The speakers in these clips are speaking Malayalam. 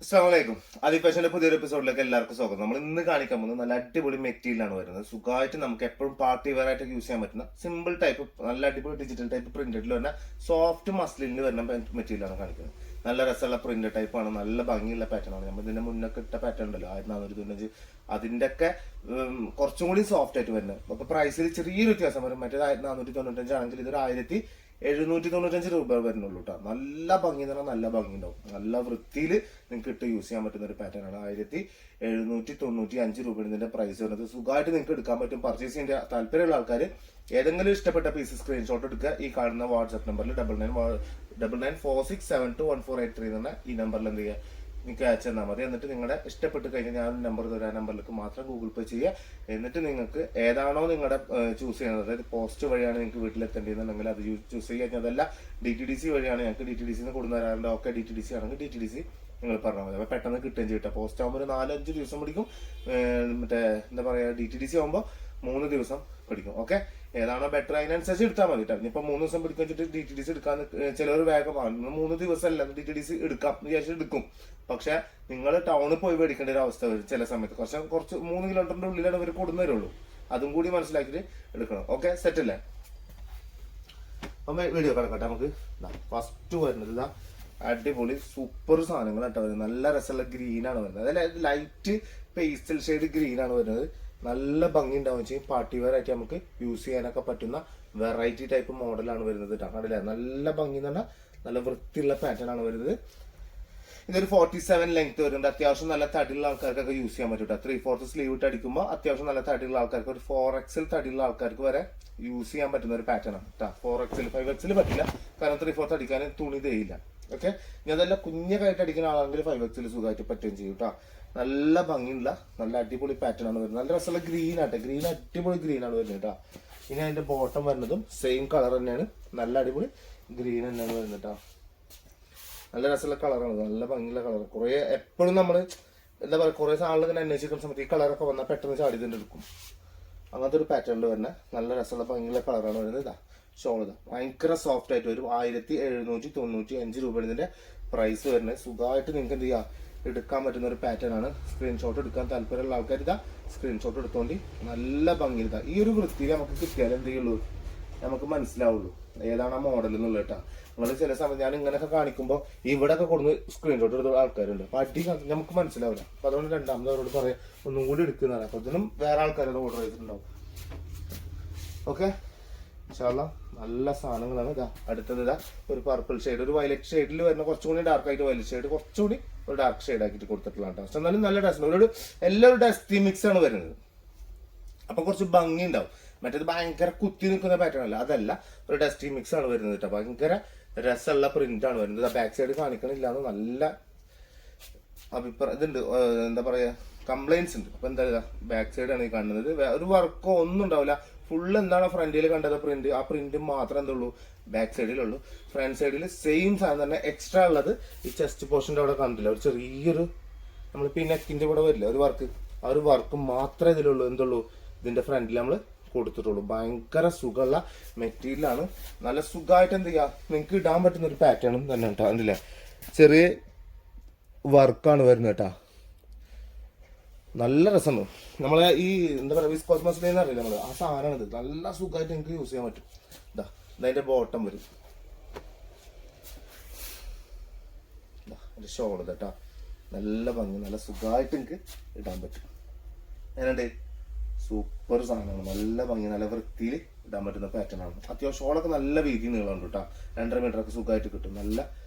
അസ്സലാമലൈക്കും. ആദിഫാഷന്റെ പുതിയൊരു എപ്പിസോഡിലേക്ക് എല്ലാവർക്കും സ്വാഗതം. നമ്മൾ ഇന്ന് കാണിക്കാൻ പോകുന്നത് നല്ല അടിപൊളി മെറ്റീരിയലാണ് വരുന്നത്. സുഖമായിട്ട് നമുക്ക് എപ്പോഴും പാർട്ടി വെയർ ആയിട്ട് യൂസ് ചെയ്യാൻ പറ്റുന്ന സിമ്പിൾ ടൈപ്പ് നല്ല അടിപൊളി ഡിജിറ്റൽ ടൈപ്പ് പ്രിന്റഡിൽ വരുന്ന സോഫ്റ്റ് മസ്ലിനിൽ വരുന്ന മെറ്റീരിയലാണ് കാണിക്കുന്നത്. നല്ല രസമുള്ള പ്രിന്റ് ടൈപ്പാണ്, നല്ല ഭംഗിയുള്ള പാറ്റേൺ ആണ്. നമ്മൾ ഇതിന്റെ മുന്നൊക്കെ ഇട്ട പാറ്റേൺ ഉണ്ടല്ലോ 1495, അതിന്റെ ഒക്കെ കുറച്ചും കൂടി സോഫ്റ്റ് ആയിട്ട് വരുന്നത്. അപ്പൊ പ്രൈസിൽ ചെറിയൊരു വ്യത്യാസം വരും. മറ്റേത് 1495 ആണെങ്കിൽ ഇതൊരു 1795 വരുന്നുള്ളൂ കേട്ടോ. നല്ല ഭംഗി എന്ന് പറഞ്ഞാൽ നല്ല ഭംഗി ഉണ്ടാവും. നല്ല വൃത്തിയിൽ നിങ്ങൾക്ക് ഇട്ട് യൂസ് ചെയ്യാൻ പറ്റുന്ന ഒരു പാറ്റേൺ ആണ്. 1795 ഇതിന്റെ പ്രൈസ് വരുന്നത്. സുഖമായിട്ട് നിങ്ങൾക്ക് എടുക്കാൻ പറ്റും. പർച്ചേസ് ചെയ്യാൻ താല്പര്യമുള്ള ആൾക്കാർ ഏതെങ്കിലും ഇഷ്ടപ്പെട്ട പീസ് സ്ക്രീൻഷോട്ട് എടുക്കുക. ഈ കാണുന്ന വാട്സ്ആപ്പ് നമ്പറിൽ 9946721483 എന്ന ഈ നമ്പറിൽ എന്ത് ചെയ്യുക, നിങ്ങൾക്ക് അയച്ചു തന്നാൽ മതി. എന്നിട്ട് നിങ്ങളുടെ ഇഷ്ടപ്പെട്ട് കഴിഞ്ഞാൽ ഞാൻ നമ്പർ തരാം, ആ നമ്പറിലേക്ക് മാത്രം ഗൂഗിൾ പേ ചെയ്യുക. എന്നിട്ട് നിങ്ങൾക്ക് ഏതാണോ നിങ്ങളുടെ ചൂസ് ചെയ്യുന്നത്, അതായത് പോസ്റ്റ് വഴിയാണ് നിങ്ങൾക്ക് വീട്ടിലെത്തേണ്ടതെന്നുണ്ടെങ്കിൽ അത് ചൂസ് ചെയ്യുക. അതല്ല DTDC വഴിയാണ്, ഞങ്ങൾക്ക് DTDC കൊടുന്നു തരാറുണ്ട്. ഓക്കെ, DTDC ആണെങ്കിൽ DTDC നിങ്ങൾ പറഞ്ഞാൽ മതി. അപ്പോൾ പെട്ടെന്ന് കിട്ടുകയും ചെയ്യട്ടെ. പോസ്റ്റ് ആകുമ്പോൾ ഒരു 4-5 ദിവസം പിടിക്കും. മറ്റേ എന്താ പറയുക, DTDC ആകുമ്പോൾ 3 ദിവസം പിടിക്കും. ഓക്കെ, ഏതാണോ ബെറ്റർ അതിനനുസരിച്ച് എടുത്താൽ മതി കേട്ടോ. ഇനിയിപ്പോൾ 3 ദിവസം പിടിക്കാൻ വെച്ചിട്ട് DTDC എടുക്കാൻ ചിലർ വേഗം 3 ദിവസമല്ല DTDC എടുക്കാം വിചാരിച്ചിട്ട് എടുക്കും. പക്ഷെ നിങ്ങൾ ടൗണിൽ പോയി മേടിക്കേണ്ട ഒരു അവസ്ഥ വരും ചില സമയത്ത്. കുറച്ച് 3 കിലോമീറ്ററിന്റെ ഉള്ളിലാണ് ഇവർ കൊടുന്നു തരുള്ളൂ. അതും കൂടി മനസ്സിലാക്കിയിട്ട് എടുക്കണം. ഓക്കെ, സെറ്റ് അല്ലേ? അപ്പം വീഡിയോ കിടക്കട്ടെ. നമുക്ക് ഫസ്റ്റ് വരുന്നത് ഇതാ അടിപൊളി സൂപ്പർ സാധനങ്ങൾ കേട്ടോ വരുന്നത്. നല്ല രസമുള്ള ഗ്രീനാണ് വരുന്നത്. അതായത് ലൈറ്റ് പേസ്റ്റൽ ഷെയ്ഡ് ഗ്രീനാണ് വരുന്നത്. നല്ല ഭംഗി ഉണ്ടാവും ചെയ്യും. പാർട്ടി വെയർ ആയിട്ട് നമുക്ക് യൂസ് ചെയ്യാനൊക്കെ പറ്റുന്ന വെറൈറ്റി ടൈപ്പ് മോഡലാണ് വരുന്നത് കേട്ടോ. കണ്ടില്ലേ, നല്ല ഭംഗി എന്ന് പറഞ്ഞാൽ നല്ല വൃത്തിയുള്ള പാറ്റേൺ ആണ് വരുന്നത്. ഇതൊരു 47 ലെങ്ത് വരുന്നുണ്ട്. അത്യാവശ്യം നല്ല തടിയുള്ള ആൾക്കാർക്കൊക്കെ യൂസ് ചെയ്യാൻ പറ്റും. 3/4 സ്ലീവ് ഇട്ട് അടിക്കുമ്പോൾ അത്യാവശ്യം നല്ല തടിയുള്ള ആൾക്കാർക്ക്, ഒരു 4XL തടിയുള്ള ആൾക്കാർക്ക് വരെ യൂസ് ചെയ്യാൻ പറ്റുന്ന ഒരു പാറ്റേൺ ആണ് കേട്ടോ. 4XL 5XL പറ്റില്ല, കാരണം 3/4 അടിക്കാൻ തുണി തേയില്ല. ഓക്കെ, ഇനി അതല്ല കുഞ്ഞക്കായിട്ട് അടിക്കുന്ന ആളാണെങ്കിൽ 5XL സുഖമായിട്ട് പറ്റുകയും ചെയ്യും കേട്ടോ. നല്ല ഭംഗിയുള്ള നല്ല അടിപൊളി പാറ്റേൺ ആണ് വരുന്നത്. നല്ല രസമുള്ള ഗ്രീൻ ആട്ടെ, ഗ്രീൻ അടിപൊളി ഗ്രീൻ ആണ് വരുന്നത് കേട്ടോ. ഇനി അതിന്റെ ബോട്ടം വരുന്നതും സെയിം കളർ തന്നെയാണ്, നല്ല അടിപൊളി ഗ്രീൻ തന്നെയാണ് വരുന്നത് കേട്ടോ. നല്ല രസമുള്ള കളറാണ്, നല്ല ഭംഗിയുള്ള കളർ. കുറെ എപ്പോഴും നമ്മൾ എന്താ പറയുക, കുറെ സാധനങ്ങൾ ഇങ്ങനെ അന്വേഷിക്കുന്ന സമയത്ത് ഈ കളറൊക്കെ വന്നാൽ പെട്ടെന്ന് ചാടി തന്നെ എടുക്കും. അങ്ങനത്തെ ഒരു പാറ്റേണിൽ വരുന്ന നല്ല രസമുള്ള ഭംഗിയുള്ള കളറാണ് വരുന്നത്. ഇതാ ഷോൾ, ഇതാ ഭയങ്കര സോഫ്റ്റ് ആയിട്ട് വരും. 1795 ഇതിന്റെ പ്രൈസ് വരുന്നത്. സുഖമായിട്ട് നിങ്ങൾക്ക് എന്ത് ചെയ്യാം, എടുക്കാൻ പറ്റുന്ന ഒരു പാറ്റേൺ ആണ്. സ്ക്രീൻഷോട്ട് എടുക്കാൻ താല്പര്യമുള്ള ആൾക്കാർ ഇതാ സ്ക്രീൻഷോട്ട് എടുത്തോണ്ടി. നല്ല ഭംഗി ഇതാ ഈ ഒരു വൃത്തിയിൽ നമുക്ക് കിട്ടിയാൽ എന്ത് ചെയ്യുള്ളൂ, നമുക്ക് മനസ്സിലാവുള്ളൂ ഏതാണ് ആ മോഡൽ എന്നുള്ളത് കേട്ടോ. നിങ്ങൾ ചില സമയത്ത് ഞാൻ ഇങ്ങനെയൊക്കെ കാണിക്കുമ്പോൾ ഇവിടെ ഒക്കെ കൊടുന്ന് സ്ക്രീൻഷോട്ട് എടുത്ത ആൾക്കാരുണ്ട്. അപ്പൊ അടി നമുക്ക് മനസ്സിലാവില്ല. അപ്പൊ അതുകൊണ്ട് രണ്ടാമത് അവരോട് പറയാം ഒന്നും കൂടി എടുക്കുന്നതാണ്. അപ്പൊ ഇതിനും വേറെ ആൾക്കാരോട് ഓർഡർ ചെയ്തിട്ടുണ്ടാവും. ഓക്കെ, ഇൻഷാല്ലാ നല്ല സാധനങ്ങളാണ്. ഇതാ അടുത്തത് ഇതാ ഒരു പർപ്പിൾ ഷെയ്ഡ്, ഒരു വയലറ്റ് ഷെയ്ഡിൽ വരുന്ന കുറച്ചുകൂടി ഡാർക്ക് ആയിട്ട് വയലറ്റ് ഷെയ്ഡ് കുറച്ചുകൂടി ഒരു ഡാർക്ക് ഷെയ്ഡ് ആക്കിയിട്ട് കൊടുത്തിട്ടുള്ളതാണ്. പക്ഷെ എന്നാലും നല്ല ഡസ്റ്റ്, എല്ലാവരും ഡസ്റ്റി മിക്സ് ആണ് വരുന്നത്. അപ്പൊ കുറച്ച് ഭംഗി ഉണ്ടാവും. മറ്റേത് ഭയങ്കര കുത്തി നിൽക്കുന്ന പാറ്റേൺ അല്ല, അതല്ല, ഒരു ഡസ്റ്റി മിക്സ് ആണ് വരുന്നത് കേട്ടോ. ഭയങ്കര രസമുള്ള പ്രിന്റ് ആണ് വരുന്നത്. ബാക്ക് സൈഡ് കാണിക്കണില്ലാന്ന് നല്ല അഭിപ്രായം ഇതുണ്ട്, എന്താ പറയാ, കംപ്ലൈൻസ് ഉണ്ട്. അപ്പൊ എന്താ ബാക്ക് സൈഡ് ആണ് ഈ കാണുന്നത്. ഒരു വർക്കോ ഒന്നും ഉണ്ടാവില്ല. ഫുള്ള് എന്താണ് ഫ്രണ്ടിൽ കണ്ടത് പ്രിന്റ്, ആ പ്രിന്റ് മാത്രം എന്തുള്ളൂ ബാക്ക് സൈഡിലുള്ളൂ. ഫ്രണ്ട് സൈഡിൽ സെയിം സാധനം തന്നെ. എക്സ്ട്രാ ഉള്ളത് ഈ ചെസ്റ്റ് പോർഷന്റെ അവിടെ കണ്ടില്ല, ഒരു ചെറിയൊരു നമ്മളിപ്പോ ഈ നെക്കിന്റെ കൂടെ വരില്ല ഒരു വർക്ക്, ആ ഒരു വർക്ക് മാത്രമേ ഇതിലുള്ളൂ. എന്തുള്ളൂ ഇതിന്റെ ഫ്രണ്ടിൽ നമ്മൾ കൊടുത്തിട്ടുള്ളൂ. ഭയങ്കര സുഖമുള്ള മെറ്റീരിയലാണ്. നല്ല സുഖമായിട്ട് എന്ത് ചെയ്യാ, നിങ്ങൾക്ക് ഇടാൻ പറ്റുന്ന ഒരു പാറ്റേണും തന്നെ കേട്ടോ. കണ്ടില്ലേ, ചെറിയ വർക്കാണ് വരുന്നത് കേട്ടോ. നല്ല രസമാണ്. നമ്മളെ ഈ എന്താ പറയുക, വിസ്കോസ് മസ്ലിൻ അറിയില്ല നമ്മള്, ആ സാധനമാണ് ഇത്. നല്ല സുഖമായിട്ട് നിങ്ങൾക്ക് യൂസ് ചെയ്യാൻ പറ്റും. ഇതാ ഇതിന്റെ ബോട്ടം വരും, ഷോൾ കേട്ടോ. നല്ല ഭംഗി, നല്ല സുഖമായിട്ട് നിങ്ങൾക്ക് ഇടാൻ പറ്റും. എന്നുണ്ട് സൂപ്പർ സാധനമാണ്. നല്ല ഭംഗി, നല്ല വൃത്തിയിൽ ഇടാൻ പറ്റുന്ന പാറ്റേൺ ആണ്. അത്യാവശ്യം ഷോളൊക്കെ നല്ല വീതി നീളമുണ്ട് കേട്ടോ. 2.5 മീറ്ററൊക്കെ സുഖമായിട്ട് കിട്ടും. നല്ല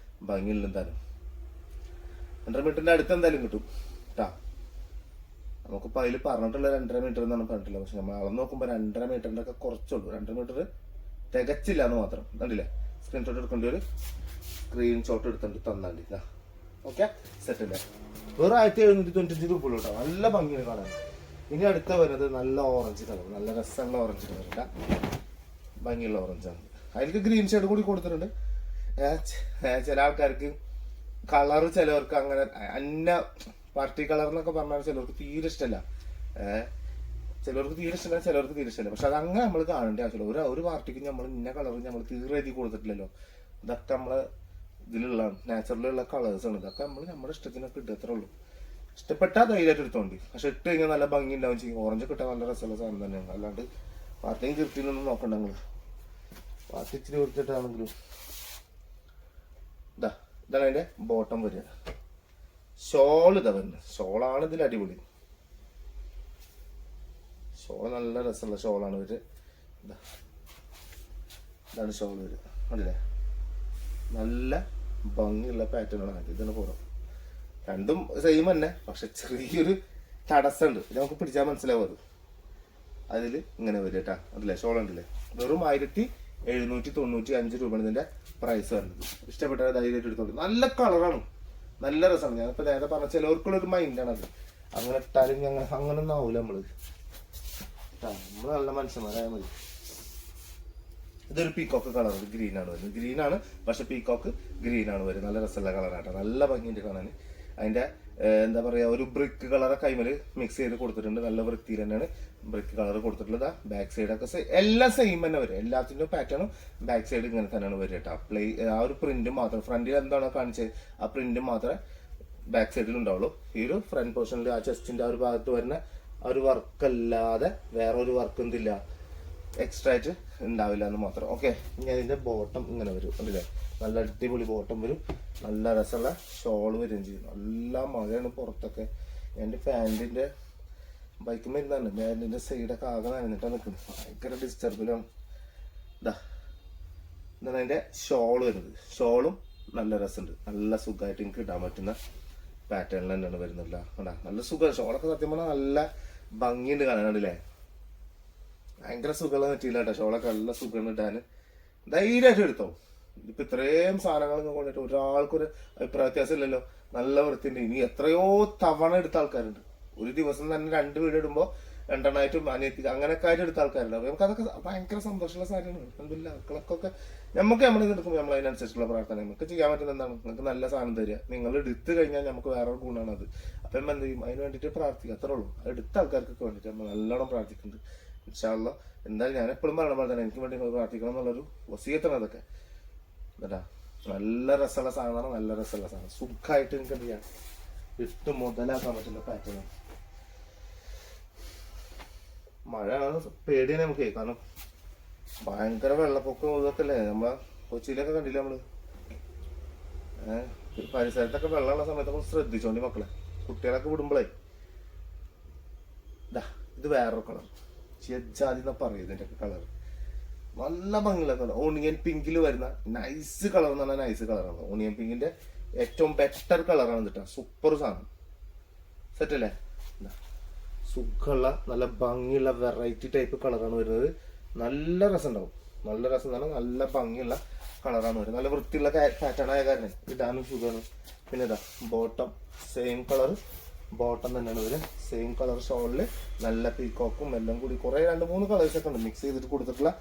ഭംഗിയുള്ള എന്തായാലും 2.5 മീറ്ററിന്റെ അടുത്ത് എന്തായാലും കിട്ടും കേട്ടാ. നമുക്കിപ്പോൾ അതിൽ പറഞ്ഞിട്ടുള്ള 2.5 മീറ്റർ എന്നാണ് പറഞ്ഞിട്ടില്ല. പക്ഷെ നമ്മൾ അളന്ന് നോക്കുമ്പോൾ 2.5 മീറ്ററിന്റെ ഒക്കെ കുറച്ചുള്ളൂ. 2 മീറ്റർ തികച്ചില്ല എന്ന് മാത്രം. കണ്ടില്ലേ, സ്ക്രീൻഷോട്ട് എടുക്കേണ്ടി ഒരു സ്ക്രീൻഷോട്ട് എടുത്തിട്ട് തന്നാണ്ടി. ഓക്കെ, സെറ്റ് അല്ലേ? വെറും 1795 രൂപ ഉള്ളൂ കേട്ടോ. നല്ല ഭംഗിയാണ് കാണാൻ. ഇനി അടുത്ത വരുന്നത് നല്ല ഓറഞ്ച് കളർ, നല്ല രസമുള്ള ഓറഞ്ച് കളറില്ല, ഭംഗിയുള്ള ഓറഞ്ചാണ്. അതിലേക്ക് ഗ്രീൻ ഷെയ്ഡ് കൂടി കൊടുത്തിട്ടുണ്ട്. ചില ആൾക്കാർക്ക് കളർ, ചിലവർക്ക് അങ്ങനെ അന്ന പാർട്ടി കളർ എന്നൊക്കെ പറഞ്ഞാൽ ചിലർക്ക് തീരെ ഇഷ്ടമല്ല. ചിലർക്ക് തീരെ ഇഷ്ടമല്ല, ചിലർക്ക് തീരെ ഇഷ്ടമല്ല. പക്ഷെ അതങ്ങനെ നമ്മൾ കാണേണ്ട ആവശ്യമില്ല. ഒരു പാർട്ടിക്ക് നമ്മൾ ഇന്ന കളർ നമ്മൾ തീരെ എഴുതി കൊടുത്തിട്ടില്ലല്ലോ. ഇതൊക്കെ നമ്മള് ഇതിലുള്ള നാച്ചുറലുള്ള കളേഴ്സ് ആണ്. ഇതൊക്കെ നമ്മൾ നമ്മുടെ ഇഷ്ടത്തിനൊക്കെ ഇട്ട് അത്രേ ഉള്ളൂ. ഇഷ്ടപ്പെട്ടാൽ ധൈര്യമായിട്ട് എടുത്തോണ്ടി. പക്ഷെ ഇട്ട് കഴിഞ്ഞാൽ നല്ല ഭംഗി ഉണ്ടാവും ചെയ്യും. ഓറഞ്ച് കിട്ടാൻ നല്ല രസമുള്ള സാധനം തന്നെയാണ്. അല്ലാണ്ട് പാർട്ടിയും കൃത്യനൊന്നും നോക്കണ്ട നിങ്ങൾ. പാർട്ടി ഇച്ചിരി കൊടുത്തിട്ടാണെങ്കിലും ഇതാണ് അതിന്റെ ബോട്ടം വരിക. ഷോൾ ഇതാ വരുന്നത്. ഷോളാണ് ഇതിൽ അടിപൊളി. ഷോൾ നല്ല രസമുള്ള ഷോളാണ് വരിക. ഇതാണ് ഷോൾ വരിക. അല്ലേ നല്ല ഭംഗിയുള്ള പാറ്റേണാണ്. ഇതാണ് പുറം. രണ്ടും സെയിം തന്നെ, പക്ഷെ ചെറിയൊരു തടസ്സമുണ്ട്. നമുക്ക് പിടിച്ചാൽ മനസ്സിലാവും. അത് അതിൽ ഇങ്ങനെ വരും കേട്ടാ. അതല്ലേ ഷോൾ ഉണ്ടല്ലേ. വെറും 1795 രൂപയാണ് ഇതിന്റെ പ്രൈസ് വരുന്നത്. ഇഷ്ടപ്പെട്ട ധൈര്യമായിട്ട് എടുത്തോളൂ. നല്ല കളറാണ്, നല്ല രസമാണ്. ഞാനിപ്പോ നേരത്തെ പറഞ്ഞ ചിലവർക്കുള്ളൊരു മൈൻഡാണ് അത്. അങ്ങനെ ഇട്ടാലും അങ്ങനെ ഒന്നും ആവൂല നമ്മള്. നമ്മള് നല്ല മനുഷ്യന്മാരായ മതി. ഇതൊരു പീക്കോക്ക് കളർ, ഗ്രീൻ ആണ് വരുന്നത്. ഗ്രീൻ ആണ്, പക്ഷെ പീക്കോക്ക് ഗ്രീൻ ആണ് വരുന്നത്. നല്ല രസമുള്ള കളറാട്ടോ, നല്ല ഭംഗിയുണ്ട് കാണാൻ. അതിന്റെ എന്താ പറയാ, ഒരു ബ്രിക്ക് കളറെ കൈമല് മിക്സ് ചെയ്ത് കൊടുത്തിട്ടുണ്ട്. നല്ല വൃത്തിയിൽ തന്നെയാണ് ബ്രിക്ക് കളർ കൊടുത്തിട്ടുള്ളത്. ബാക്ക് സൈഡൊക്കെ എല്ലാം സെയിം തന്നെ വരും. എല്ലാത്തിനും പാറ്റേണും ബാക്ക് സൈഡ് ഇങ്ങനെ തന്നെയാണ് വരിക കേട്ടോ. ആ ഒരു പ്രിന്റ് മാത്രം ഫ്രണ്ടിൽ എന്താണോ കാണിച്ചത് ആ പ്രിന്റ് മാത്രമേ ബാക്ക് സൈഡിൽ ഉണ്ടാവുള്ളൂ. ഈ ഒരു ഫ്രണ്ട് പോർഷനിൽ ആ ചെസ്റ്റിന്റെ ആ ഒരു ഭാഗത്ത് വരുന്ന ആ ഒരു വർക്ക് അല്ലാതെ വേറെ ഒരു വർക്ക് എന്തില്ല, എക്സ്ട്രാ ആയിട്ട് ഉണ്ടാവില്ല എന്ന് മാത്രം. ഓക്കെ, ഇനി അതിന്റെ ബോട്ടം ഇങ്ങനെ വരും. അല്ലേ നല്ല അടിപൊളി ബോട്ടം വരും. നല്ല രസമുള്ള ഷോള് വരികയും ചെയ്യും. നല്ല മഴയാണ് പുറത്തൊക്കെ. എൻ്റെ പാൻറ്റിന്റെ ബൈക്ക് മരുന്നാണ്. പാൻറ്റിന്റെ സൈഡൊക്കെ ആകെ നനഞ്ഞിട്ടാണ് നിൽക്കുന്നത്. ഭയങ്കര ഡിസ്റ്റർബിലാണ്. ഇതാണ് അതിന്റെ ഷോള് വരുന്നത്. ഷോളും നല്ല രസമുണ്ട്. നല്ല സുഖമായിട്ട് എനിക്ക് ഇടാൻ പറ്റുന്ന പാറ്റേണിൽ തന്നെയാണ് വരുന്നില്ല. നല്ല സുഖം. ഷോളൊക്കെ സത്യം പറഞ്ഞാൽ നല്ല ഭംഗിയുണ്ട് കാണാനല്ലേ. ഭയങ്കര സുഖമുള്ള പറ്റിയില്ല കേട്ടോ. ഷോളൊക്കെ നല്ല സുഖമാണ് ഇടാൻ. ധൈര്യമായിട്ട് എടുത്തോ. ഇപ്പൊ ഇത്രയും സാധനങ്ങൾ കൊണ്ടിട്ട് ഒരാൾക്കൊരു അഭിപ്രായ വ്യത്യാസം ഇല്ലല്ലോ. നല്ല വൃത്തിയുണ്ട്. ഇനി എത്രയോ തവണ എടുത്ത ആൾക്കാരുണ്ട്. ഒരു ദിവസം തന്നെ 2 വീഡിയോ ഇടുമ്പോൾ 2 അനിയത്തി അങ്ങനെയൊക്കെ ആയിട്ട് എടുത്ത ആൾക്കാരുണ്ട്. അപ്പൊ നമുക്ക് അതൊക്കെ ഭയങ്കര സന്തോഷമുള്ള സാധനമാണ്. എന്തില്ല മക്കൾക്കൊക്കെ നമുക്ക് നമ്മളിത് എടുക്കുമ്പോൾ നമ്മൾ അതിനനുസരിച്ചുള്ള പ്രാർത്ഥന നമുക്ക് ചെയ്യാൻ പറ്റുന്ന എന്താണ്, നിങ്ങൾക്ക് നല്ല സാധനം തരിക. നിങ്ങൾ എടുത്തു കഴിഞ്ഞാൽ നമുക്ക് വേറൊരു ഗുണമാണ് അത്. അപ്പം എന്ത് ചെയ്യും, അതിന് വേണ്ടിയിട്ട് പ്രാർത്ഥിക്കുക. അത്രേ ഉള്ളൂ. എടുത്ത ആൾക്കാർക്കൊക്കെ വേണ്ടിയിട്ട് നമ്മൾ നല്ലോണം പ്രാർത്ഥിക്കുന്നുണ്ട്. ഇൻഷാ അല്ലാഹ്. എന്തായാലും ഞാൻ എപ്പോഴും പറയണ പോലെ തന്നെ എനിക്ക് വേണ്ടി നിങ്ങൾ പ്രാർത്ഥിക്കണം എന്നുള്ളൊരു വസിയത്താണ് അതൊക്കെ. കേട്ടാ, നല്ല രസമുള്ള സാധനമാണ്. നല്ല രസമുള്ള സാധനം. സുഖമായിട്ട് എനിക്ക് എന്ത് ചെയ്യാം, ഇട്ട് മുതലാക്കാൻ പറ്റുന്ന പാറ്റേൺ. മഴ പേടിയാണ് നമുക്ക്. കാരണം ഭയങ്കര വെള്ളപ്പൊക്കം ഇതൊക്കെ അല്ലേ. നമ്മളെ കൊച്ചിയിലൊക്കെ കണ്ടില്ല നമ്മള്. പരിസരത്തൊക്കെ വെള്ളമുള്ള സമയത്തൊക്കെ ശ്രദ്ധിച്ചോണ്ടി മക്കളെ. കുട്ടികളൊക്കെ വിടുമ്പോഴേ. ഇത് വേറൊരു കളർ, ചെജാതി എന്നാ പറയുക ഇതിന്റെ കളർ. നല്ല ഭംഗിയുള്ള കളർ. ഓണിയൻ പിങ്കിൽ വരുന്ന നൈസ് കളർ എന്ന് പറഞ്ഞാൽ നൈസ് കളറാണ്. ഓണിയൻ പിങ്കിന്റെ ഏറ്റവും ബെറ്റർ കളറാണ് കേട്ടോ. സൂപ്പർ സാധനം. സെറ്റ് അല്ലേ. സുഖമുള്ള നല്ല ഭംഗിയുള്ള വെറൈറ്റി ടൈപ്പ് കളറാണ് വരുന്നത്. നല്ല രസം ഉണ്ടാവും. നല്ല രസം എന്ന് പറഞ്ഞാൽ നല്ല ഭംഗിയുള്ള കളറാണ് വരുന്നത്. നല്ല വൃത്തിയുള്ള പാറ്റേൺ ആയ കാരണം ഇടാനും സുഖമാണ്. പിന്നെ ഇതാ ബോട്ടം സെയിം കളർ ബോട്ടം തന്നെയാണ് വരും. സെയിം കളർ ഷോളില് നല്ല പീക്കോക്കും എല്ലാം കൂടി കുറെ 2-3 കളേഴ്സൊക്കെ ഉണ്ട് മിക്സ് ചെയ്തിട്ട് കൊടുത്തിട്ടുള്ള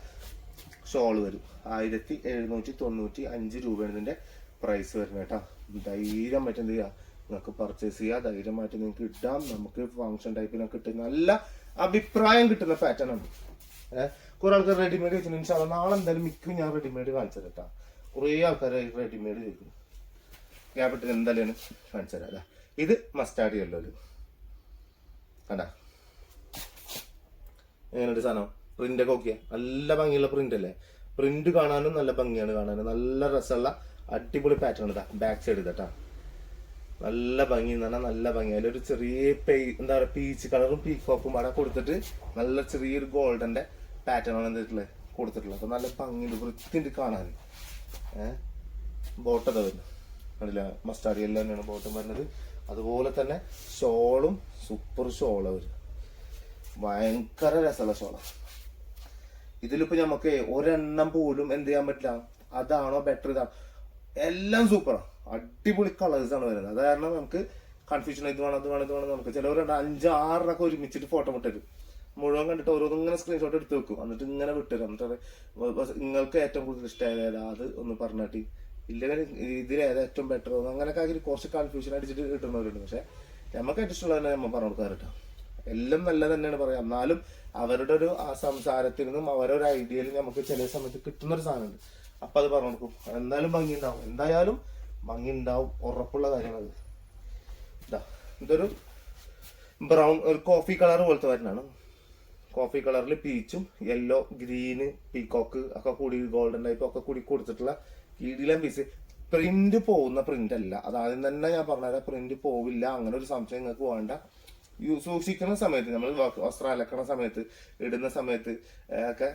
ഷോൾ വരും. 1795 രൂപയാണ് ഇതിന്റെ പ്രൈസ് വരുന്നത് കേട്ടോ. ധൈര്യമായിട്ട് എന്ത് ചെയ്യുക, നിങ്ങൾക്ക് പർച്ചേസ് ചെയ്യുക. ധൈര്യമായിട്ട് നിങ്ങൾക്ക് ഇടാം. നമുക്ക് ഫംഗ്ഷൻ ടൈപ്പിനൊക്കെ ഇട്ട് നല്ല അഭിപ്രായം കിട്ടുന്ന പാറ്റേൺ ആണ്. കുറെ ആൾക്കാർ റെഡിമെയ്ഡ് വെച്ചിട്ടുണ്ട്. നാളെ എന്തായാലും മിക്കും ഞാൻ റെഡിമെയ്ഡ് കാണിച്ചത് കേട്ടോ. കുറേ ആൾക്കാർ റെഡിമെയ്ഡ് ചോദിക്കുന്നു. ഗ്യാപ്പിട്ട് എന്തായാലും കാണിച്ചു തരാം. ഇത് മസ്റ്റാർഡ് യെല്ലോ കണ്ടാ എങ്ങനെയുണ്ട് സാധനം. പ്രിന്റ് ഒക്കെ നോക്കിയാ നല്ല ഭംഗിയുള്ള പ്രിന്റ് അല്ലേ. പ്രിന്റ് കാണാനും നല്ല ഭംഗിയാണ് കാണാനും. നല്ല രസമുള്ള അടിപൊളി പാറ്റേൺ ഇതാ. ബാക്ക് സൈഡ് ഇതാ നല്ല ഭംഗി എന്ന് പറഞ്ഞാൽ നല്ല ഭംഗി. അതിലൊരു ചെറിയ എന്താ പറയുക പീച്ച് കളറും പീക്കോക്കും അവിടെ കൊടുത്തിട്ട് നല്ല ചെറിയൊരു ഗോൾഡന്റെ പാറ്റേൺ ആണ് എന്തിട്ടുള്ളത് കൊടുത്തിട്ടുള്ളത്. അപ്പൊ നല്ല ഭംഗിയുണ്ട്, വൃത്തിയുണ്ട് കാണാൻ. ബോട്ടം വരുന്നത് കണ്ടില്ല, മസ്റ്റാർഡ് യെല്ലോ തന്നെയാണ് ബോട്ടം വരുന്നത്. അതുപോലെ തന്നെ ഷോളും സൂപ്പർ ഷോളാ വരും. ഭയങ്കര രസമുള്ള ഷോളാ. ഇതിലിപ്പോ നമുക്ക് ഒരെണ്ണം പോലും എന്ത് ചെയ്യാൻ പറ്റില്ല. അതാണോ ബെറ്റർ ഇതാണ്, എല്ലാം സൂപ്പറാ. അടിപൊളി കളേഴ്സ് ആണ് വരുന്നത്. അത് കാരണം നമുക്ക് കൺഫ്യൂഷൻ ഇത് വേണം അത് വേണം ഇത് വേണം. നമുക്ക് ചിലവരുണ്ട് 5-6 ഒരുമിച്ചിട്ട് ഫോട്ടോ വിട്ടരും. മുഴുവൻ കണ്ടിട്ട് ഓരോന്നും ഇങ്ങനെ സ്ക്രീൻഷോട്ട് എടുത്ത് വെക്കും. എന്നിട്ട് ഇങ്ങനെ വിട്ടുതരും. എന്നിട്ട് നിങ്ങൾക്ക് ഏറ്റവും കൂടുതൽ ഇഷ്ടമായത് അത് ഒന്ന് പറഞ്ഞാട്ടി ഇല്ലെങ്കിൽ ഇതിലേതാ ഏറ്റവും ബെറ്റർ അങ്ങനെയൊക്കെ ആക്കി കുറച്ച് കൺഫ്യൂഷൻ അടിച്ചിട്ട് കിട്ടുന്നവരുണ്ട്. പക്ഷെ നമുക്ക് ഏറ്റവും ഇഷ്ടമുള്ള തന്നെ നമ്മൾ പറഞ്ഞു കൊടുക്കാറ് കേട്ടോ. എല്ലാം നല്ല തന്നെയാണ് പറയാം. എന്നാലും അവരുടെ ഒരു ആ സംസാരത്തിൽ നിന്നും അവരുടെ ഒരു ഐഡിയയിൽ നമുക്ക് ചില സമയത്ത് കിട്ടുന്നൊരു സാധനമുണ്ട്. അപ്പൊ അത് പറഞ്ഞു കൊടുക്കും. എന്തായാലും ഭംഗി ഉണ്ടാവും. എന്തായാലും ഭംഗി ഉണ്ടാവും, ഉറപ്പുള്ള കാര്യമാണ്. ഇതൊരു ബ്രൗൺ, ഒരു കോഫി കളർ പോലത്തെ വരുന്നതാണ്. കോഫി കളറിൽ പീച്ചും യെല്ലോ ഗ്രീന് പീകോക്ക് ഒക്കെ കൂടി ഗോൾഡൻ ടൈപ്പ് ഒക്കെ കൂടി കൊടുത്തിട്ടുള്ള കീഴിലെ പീസ്. പ്രിന്റ് പോകുന്ന പ്രിന്റ് അല്ല, അതാദ്യം തന്നെ ഞാൻ പറഞ്ഞുതരാം. പ്രിന്റ് പോവില്ല, അങ്ങനെ ഒരു സംശയം നിങ്ങൾക്ക് വേണ്ട. സൂക്ഷിക്കുന്ന സമയത്ത്, നമ്മൾ വസ്ത്രം അലക്കണ സമയത്ത്, ഇടുന്ന സമയത്ത് ഒക്കെ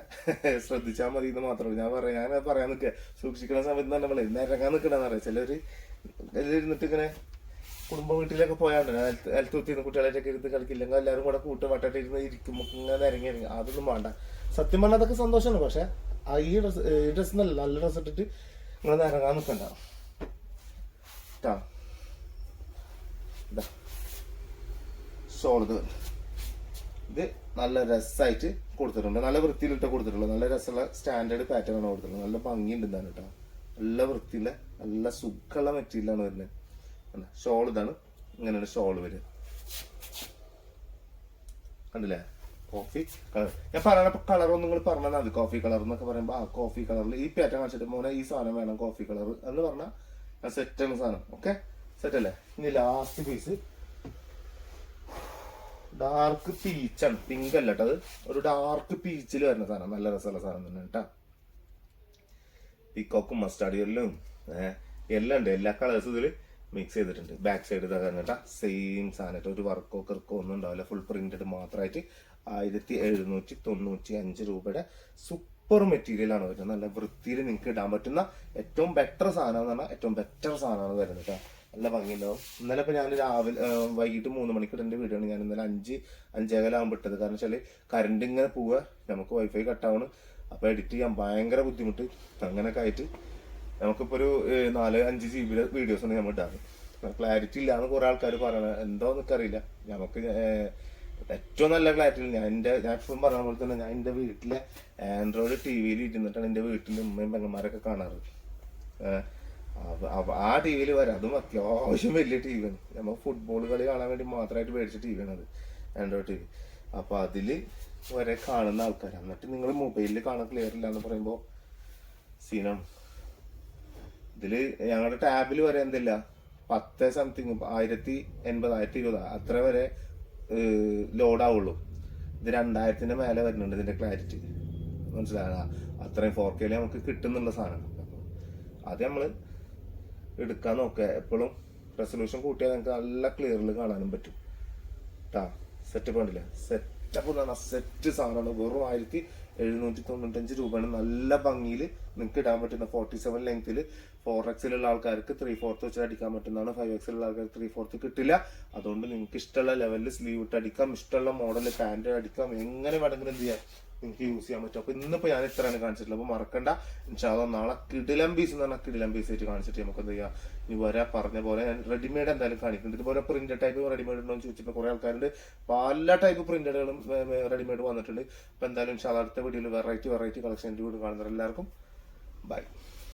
ശ്രദ്ധിച്ചാൽ മതി എന്ന് മാത്രമേ ഞാൻ പറയാൻ നിൽക്കുക. സൂക്ഷിക്കുന്ന സമയത്ത് തന്നെ നമ്മൾ ഇറങ്ങാൻ നിൽക്കണമെന്ന് അറിയാം. ചിലർ ഇരുന്നിട്ട് ഇങ്ങനെ കുടുംബ വീട്ടിലൊക്കെ പോയാണ്ട് നിലത്തുത്തിന്ന് കുട്ടികളായിട്ടൊക്കെ ഇരുന്ന് കളിക്കില്ലെങ്കിൽ എല്ലാവരും കൂടെ കൂട്ട് വട്ടട്ട് ഇരുന്ന് ഇരിക്കുമ്പോൾ ഇങ്ങനെ ഇറങ്ങി അതൊന്നും വേണ്ട. സത്യം പറഞ്ഞാൽ അതൊക്കെ സന്തോഷമാണ്. പക്ഷെ ഈ ഡ്രസ്സ് നല്ല ഡ്രസ്സ് ഇട്ടിട്ട് നിങ്ങൾ ഇറങ്ങാൻ നിൽക്കണ്ട. ഷോള് ഇത് നല്ല രസമായിട്ട് കൊടുത്തിട്ടുണ്ട്, നല്ല വൃത്തിയിലിട്ട് കൊടുത്തിട്ടുള്ളത്, നല്ല രസമുള്ള സ്റ്റാൻഡേർഡ് പാറ്റേൺ ആണ് കൊടുത്തിട്ടുള്ളത്. നല്ല ഭംഗിയുണ്ട് ഇതാണ് കേട്ടോ, നല്ല വൃത്തിയുള്ള നല്ല സുഖമുള്ള മെറ്റീരിയലാണ് വരുന്നത്. ഷോൾ ഇതാണ്, ഇങ്ങനെയാണ് ഷോള് വരിക. കണ്ടില്ലേ കോഫി കളർ. ഞാൻ പറയണ കളറൊന്നും നിങ്ങൾ പറഞ്ഞാൽ മതി. കോഫി കളർ എന്നൊക്കെ പറയുമ്പോൾ ആ കോഫി കളറിൽ ഈ പാറ്റേൺ കാണിച്ചിട്ട് മോനെ ഈ സാധനം വേണം കോഫി കളർ എന്ന് പറഞ്ഞാൽ സെറ്റാണ് സാധനം. ഓക്കെ, സെറ്റ് അല്ലേ? ഇനി ലാസ്റ്റ് പീസ് ഡാർക്ക് പീച്ചാണ്, പിങ്ക് അല്ല കേട്ടോ, അത് ഒരു ഡാർക്ക് പീച്ചിൽ വരുന്ന സാധനം. നല്ല രസമുള്ള സാധനം തന്നെ കേട്ടാ. പീക്കോക്കും മസ്റ്റാർഡ് യെല്ലും എല്ലാം ഉണ്ട്, എല്ലാ കളേഴ്സും ഇതിൽ മിക്സ് ചെയ്തിട്ടുണ്ട്. ബാക്ക് സൈഡ് ഇതാ കേട്ടാ, സെയിം സാധനമായിട്ട് ഒരു വർക്കോ കിർക്കോ ഒന്നും ഉണ്ടാവില്ല. ഫുൾ പ്രിന്റഡ് മാത്രമായിട്ട് 1795 രൂപയുടെ സൂപ്പർ മെറ്റീരിയൽ ആണ് വരുന്നത്. നല്ല വൃത്തിയിൽ നിങ്ങൾക്ക് ഇടാൻ പറ്റുന്ന ഏറ്റവും ബെറ്റർ സാധനം എന്ന് പറഞ്ഞാൽ ഏറ്റവും ബെറ്റർ സാധനമാണ് വരുന്നത് കേട്ടോ. നല്ല ഭംഗിയുണ്ടാവും. ഇന്നലെ ഇപ്പൊ ഞാൻ വൈകിട്ട് 3 മണിക്ക് ഇടേണ്ട വീഡിയോ ആണ് ഞാൻ ഇന്നലെ 5:15 ഇട്ടത്. കാരണം വെച്ചാല് കറണ്ട് ഇങ്ങനെ പോവുക, നമുക്ക് വൈഫൈ കട്ടാവണ്, അപ്പൊ എഡിറ്റ് ചെയ്യാൻ ഭയങ്കര ബുദ്ധിമുട്ട്. അങ്ങനെയൊക്കെ ആയിട്ട് നമുക്കിപ്പോ ഒരു 4-5 GB വീഡിയോസ് ആണ് നമ്മൾ ഇടാറ്. ക്ലാരിറ്റി ഇല്ലാന്ന് കുറെ ആൾക്കാർ പറയണത് എന്തോ എനിക്കറിയില്ല. നമുക്ക് ഏറ്റവും നല്ല ക്ലാരിറ്റി ഞാൻ എപ്പോഴും പറഞ്ഞ പോലെ തന്നെ ഞാൻ എൻ്റെ വീട്ടിലെ ആൻഡ്രോയിഡ് TV ഇരുന്നിട്ടാണ് എൻ്റെ വീട്ടിലെ ഉമ്മയും പെങ്ങന്മാരൊക്കെ കാണാറ്. ആ TV വരാം, അതും അത്യാവശ്യം വലിയ TV ആണ്. നമ്മൾ ഫുട്ബോൾ കളി കാണാൻ വേണ്ടി മാത്രമായിട്ട് മേടിച്ച TV ആണ് അത്, ആൻഡ്രോയിഡ് TV. അപ്പൊ അതില് വരെ കാണുന്ന ആൾക്കാർ, എന്നിട്ട് നിങ്ങൾ മൊബൈലിൽ കാണാൻ ക്ലിയർ ഇല്ല എന്ന് പറയുമ്പോൾ സീനാണ്. ഇതില് ഞങ്ങളുടെ ടാബിൽ വരെ എന്തില്ല 10 സംതിങ് 1080 1020 അത്ര വരെ ലോഡ് ആവുള്ളൂ. ഇത് 2000-ന്റെ മേലെ വരുന്നുണ്ട് ഇതിന്റെ ക്ലാരിറ്റി. മനസ്സിലായ അത്രയും 4K നമുക്ക് കിട്ടുന്നുള്ള സാധനം. അത് നമ്മള് എടുക്കാൻ നോക്കുക. എപ്പോഴും റെസൊല്യൂഷൻ കൂട്ടിയാൽ നമുക്ക് നല്ല ക്ലിയറിൽ കാണാനും പറ്റും കേട്ടാ. സെറ്റപ്പ് കണ്ടില്ലേ? സെറ്റപ്പ് എന്ന് പറഞ്ഞാൽ സെറ്റ് സാധനമാണ്. വെറും 1795 രൂപയാണ്. നല്ല ഭംഗിയിൽ നിങ്ങൾക്ക് ഇടാൻ പറ്റുന്ന 47 ലെങ്ത്തിൽ 4X ഉള്ള ആൾക്കാർക്ക് 3/4 വെച്ച് അടിക്കാൻ പറ്റുന്നതാണ്. 5X ഉള്ള ആൾക്കാർക്ക് 3/4 കിട്ടില്ല. അതുകൊണ്ട് നിങ്ങൾക്ക് ഇഷ്ടമുള്ള ലെവലിൽ സ്ലീവ് ഇട്ട് അടിക്കാം, ഇഷ്ടമുള്ള മോഡലിൽ പാൻറ് അടിക്കാം, എങ്ങനെ വേണമെങ്കിലും എന്ത് ചെയ്യാം നിങ്ങൾക്ക് യൂസ് ചെയ്യാൻ പറ്റും. അപ്പൊ ഇന്നിപ്പോ ഞാൻ ഇത്രയാണ് കാണിച്ചിട്ടുള്ളത്. അപ്പൊ മറക്കണ്ട, ഇൻഷാല്ലാ നാളെ കിടിലം പീസ് എന്ന് പറഞ്ഞാൽ കിടിലം പീസ് ആയിട്ട് കാണിച്ചിട്ട് നമുക്ക് എന്ത് ചെയ്യാം. ഇനി വരെ പറഞ്ഞ പോലെ ഞാൻ റെഡിമെയ്ഡ് എന്തായാലും കാണിക്കുന്നുണ്ട്. ഇതുപോലെ പ്രിന്റ് ടൈപ്പ് റെഡിമെയ്ഡ് ഉണ്ടോ എന്ന് ചോദിച്ചപ്പോൾ കുറെ ആൾക്കാരുണ്ട്. പല ടൈപ്പ് പ്രിന്റഡുകളും റെഡിമെയ്ഡ് വന്നിട്ടുണ്ട്. അപ്പൊ എന്തായാലും ഇൻഷാല്ലാ അടുത്ത വീഡിയോയിൽ വെറൈറ്റി കളക്ഷൻ വീഡിയോ കാണുന്നവർ എല്ലാവർക്കും ബൈ.